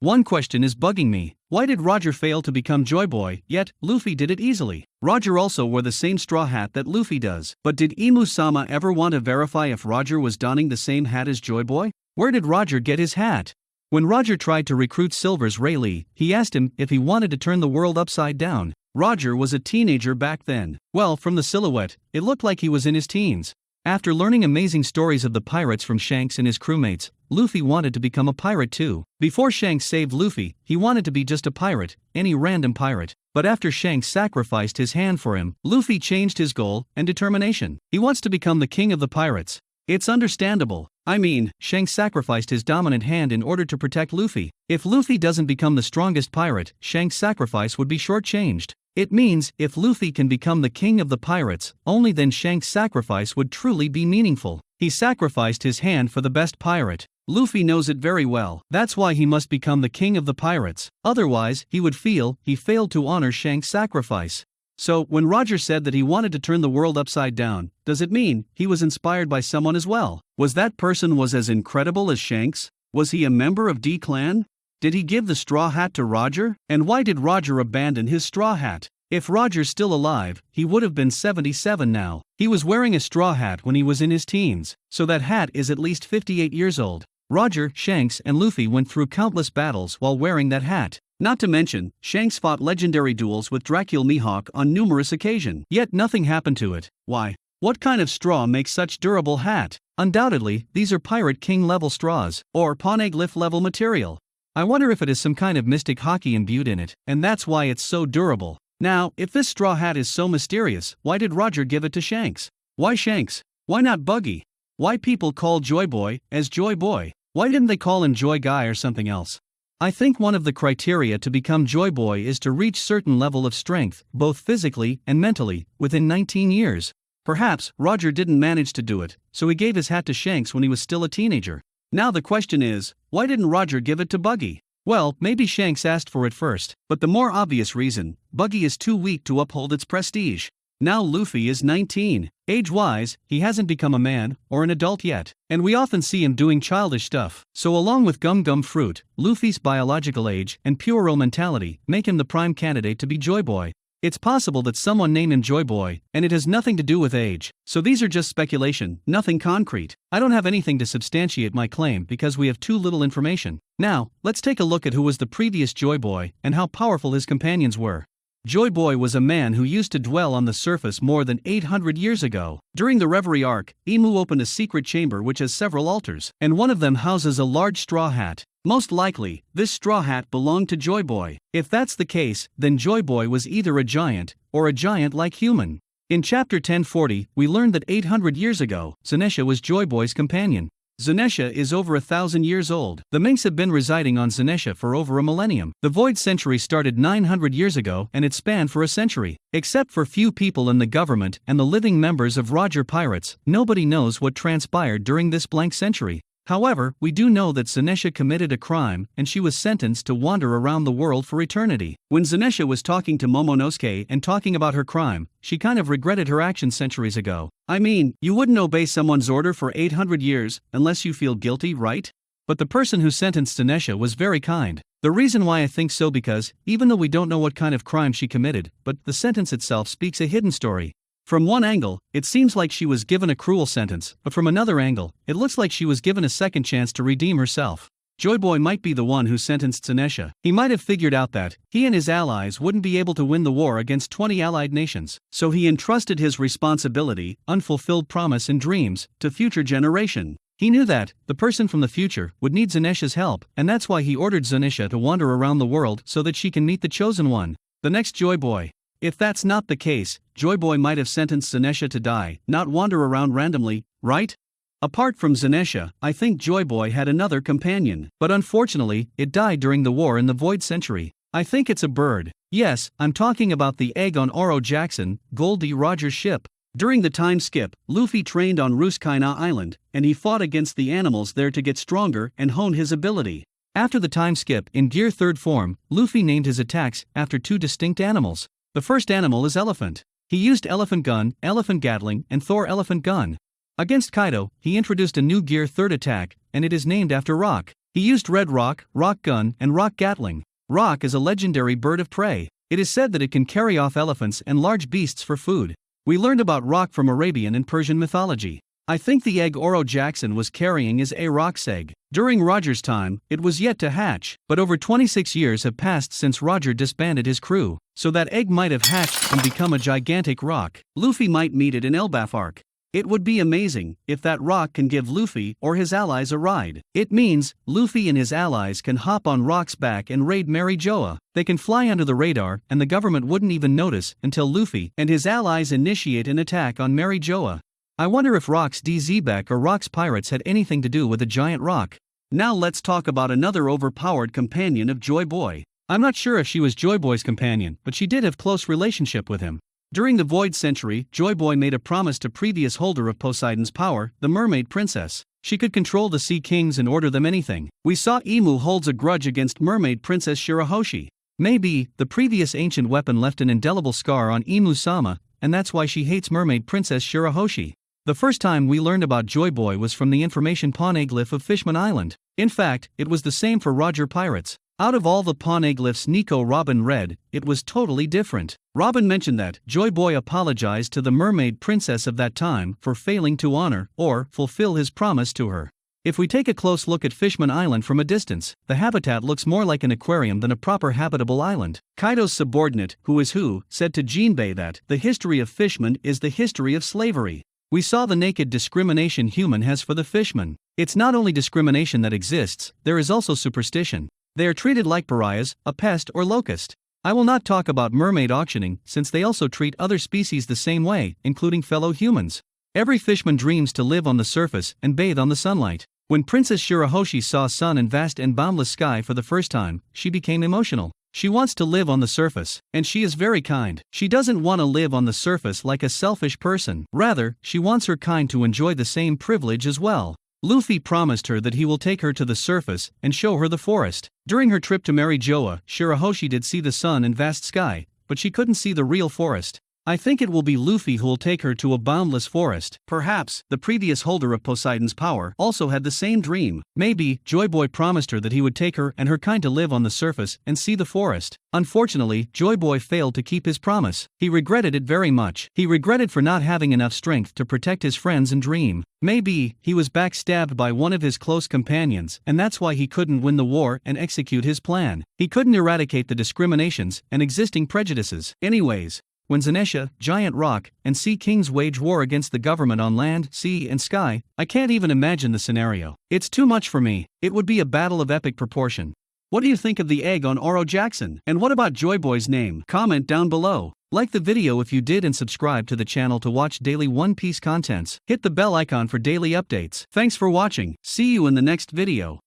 One question is bugging me. Why did Roger fail to become Joy Boy, yet Luffy did it easily? Roger also wore the same straw hat that Luffy does. But did Imu-sama ever want to verify if Roger was donning the same hat as Joy Boy? Where did Roger get his hat? When Roger tried to recruit Silver's Rayleigh, he asked him if he wanted to turn the world upside down. Roger was a teenager back then. Well, from the silhouette, it looked like he was in his teens. After learning amazing stories of the pirates from Shanks and his crewmates, Luffy wanted to become a pirate too. Before Shanks saved Luffy, he wanted to be just a pirate, any random pirate. But after Shanks sacrificed his hand for him, Luffy changed his goal and determination. He wants to become the king of the pirates. It's understandable. I mean, Shanks sacrificed his dominant hand in order to protect Luffy. If Luffy doesn't become the strongest pirate, Shanks' sacrifice would be shortchanged. It means, if Luffy can become the king of the pirates, only then Shanks' sacrifice would truly be meaningful. He sacrificed his hand for the best pirate. Luffy knows it very well. That's why he must become the king of the pirates. Otherwise, he would feel he failed to honor Shanks' sacrifice. So, when Roger said that he wanted to turn the world upside down, does it mean he was inspired by someone as well? Was that person as incredible as Shanks? Was he a member of D-Clan? Did he give the straw hat to Roger? And why did Roger abandon his straw hat? If Roger's still alive, he would have been 77 now. He was wearing a straw hat when he was in his teens, so that hat is at least 58 years old. Roger, Shanks, and Luffy went through countless battles while wearing that hat. Not to mention, Shanks fought legendary duels with Dracula Mihawk on numerous occasions. Yet nothing happened to it. Why? What kind of straw makes such durable hat? Undoubtedly, these are Pirate King level straws, or Poneglyph level material. I wonder if it is some kind of mystic hockey imbued in it, and that's why it's so durable. Now, if this straw hat is so mysterious, why did Roger give it to Shanks? Why Shanks? Why not Buggy? Why people call Joy Boy as Joy Boy? Why didn't they call him Joy Guy or something else? I think one of the criteria to become Joy Boy is to reach certain level of strength, both physically and mentally, within 19 years. Perhaps Roger didn't manage to do it, so he gave his hat to Shanks when he was still a teenager. Now the question is, why didn't Roger give it to Buggy? Well, maybe Shanks asked for it first, but the more obvious reason, Buggy is too weak to uphold its prestige. Now Luffy is 19. Age-wise, he hasn't become a man or an adult yet, and we often see him doing childish stuff. So along with Gum Gum Fruit, Luffy's biological age and puerile mentality make him the prime candidate to be Joy Boy. It's possible that someone named him Joy Boy, and it has nothing to do with age. So these are just speculation, nothing concrete. I don't have anything to substantiate my claim because we have too little information. Now, let's take a look at who was the previous Joy Boy and how powerful his companions were. Joy Boy was a man who used to dwell on the surface more than 800 years ago. During the Reverie arc, Imu opened a secret chamber which has several altars, and one of them houses a large straw hat. Most likely, this straw hat belonged to Joy Boy. If that's the case, then Joy Boy was either a giant, or a giant-like human. In chapter 1040, we learned that 800 years ago, Zanesha was Joy Boy's companion. Zanesha is over 1,000 years old. The Minks have been residing on Zanesha for over a millennium. The Void Century started 900 years ago and it spanned for a century. Except for few people in the government and the living members of Roger Pirates, nobody knows what transpired during this blank century. However, we do know that Zanesha committed a crime and she was sentenced to wander around the world for eternity. When Zanesha was talking to Momonosuke and talking about her crime, she kind of regretted her actions centuries ago. I mean, you wouldn't obey someone's order for 800 years unless you feel guilty, right? But the person who sentenced Zanesha was very kind. The reason why I think so because, even though we don't know what kind of crime she committed, but the sentence itself speaks a hidden story. From one angle, it seems like she was given a cruel sentence, but from another angle, it looks like she was given a second chance to redeem herself. Joy Boy might be the one who sentenced Zanesha. He might have figured out that he and his allies wouldn't be able to win the war against 20 allied nations, so he entrusted his responsibility, unfulfilled promise and dreams, to future generation. He knew that the person from the future would need Zanesha's help, and that's why he ordered Zanesha to wander around the world so that she can meet the chosen one, the next Joy Boy. If that's not the case, Joy Boy might have sentenced Zanesha to die, not wander around randomly, right? Apart from Zanesha, I think Joy Boy had another companion, but unfortunately, it died during the war in the Void Century. I think it's a bird. Yes, I'm talking about the egg on Oro Jackson, Goldie Roger's ship. During the time skip, Luffy trained on Ruskaina Island, and he fought against the animals there to get stronger and hone his ability. After the time skip, in Gear 3rd form, Luffy named his attacks after two distinct animals. The first animal is Elephant. He used Elephant Gun, Elephant Gatling, and Thor Elephant Gun. Against Kaido, he introduced a new Gear 3rd attack, and it is named after Rock. He used red rock, rock gun, and rock gatling. Rock is a legendary bird of prey. It is said that it can carry off elephants and large beasts for food. We learned about rock from Arabian and Persian mythology. I think the egg Oro Jackson was carrying is a rock's egg. During Roger's time, it was yet to hatch, but over 26 years have passed since Roger disbanded his crew, so that egg might have hatched and become a gigantic rock. Luffy might meet it in Elbaf Arc. It would be amazing if that rock can give Luffy or his allies a ride. It means Luffy and his allies can hop on Rock's back and raid Mary Joa. They can fly under the radar and the government wouldn't even notice until Luffy and his allies initiate an attack on Mary Joa. I wonder if Rock's DZ-Back or Rock's pirates had anything to do with the giant rock. Now let's talk about another overpowered companion of Joy Boy. I'm not sure if she was Joy Boy's companion, but she did have close relationship with him. During the Void Century, Joy Boy made a promise to previous holder of Poseidon's power, the Mermaid Princess. She could control the Sea Kings and order them anything. We saw Imu holds a grudge against Mermaid Princess Shirahoshi. Maybe the previous ancient weapon left an indelible scar on Imu-sama, and that's why she hates Mermaid Princess Shirahoshi. The first time we learned about Joy Boy was from the information poneglyph of Fishman Island. In fact, it was the same for Roger Pirates. Out of all the poneglyphs Nico Robin read, it was totally different. Robin mentioned that Joy Boy apologized to the Mermaid Princess of that time for failing to honor or fulfill his promise to her. If we take a close look at Fishman Island from a distance, the habitat looks more like an aquarium than a proper habitable island. Kaido's subordinate, who is who, said to Jinbei that the history of Fishman is the history of slavery. We saw the naked discrimination human has for the fishmen. It's not only discrimination that exists, there is also superstition. They are treated like pariahs, a pest or locust. I will not talk about mermaid auctioning since they also treat other species the same way, including fellow humans. Every fishman dreams to live on the surface and bathe on the sunlight. When Princess Shirahoshi saw sun and vast and boundless sky for the first time, she became emotional. She wants to live on the surface, and she is very kind. She doesn't want to live on the surface like a selfish person. Rather, she wants her kind to enjoy the same privilege as well. Luffy promised her that he will take her to the surface and show her the forest. During her trip to Mary Joa, Shirahoshi did see the sun and vast sky, but she couldn't see the real forest. I think it will be Luffy who will take her to a boundless forest. Perhaps, the previous holder of Poseidon's power also had the same dream. Maybe, Joy Boy promised her that he would take her and her kind to live on the surface and see the forest. Unfortunately, Joy Boy failed to keep his promise. He regretted it very much. He regretted for not having enough strength to protect his friends and dream. Maybe, he was backstabbed by one of his close companions, and that's why he couldn't win the war and execute his plan. He couldn't eradicate the discriminations and existing prejudices. Anyways, when Zanesha, Giant Rock, and Sea Kings wage war against the government on land, sea, and sky, I can't even imagine the scenario. It's too much for me. It would be a battle of epic proportion. What do you think of the egg on Oro Jackson? And what about Joy Boy's name? Comment down below. Like the video if you did and subscribe to the channel to watch daily One Piece contents. Hit the bell icon for daily updates. Thanks for watching. See you in the next video.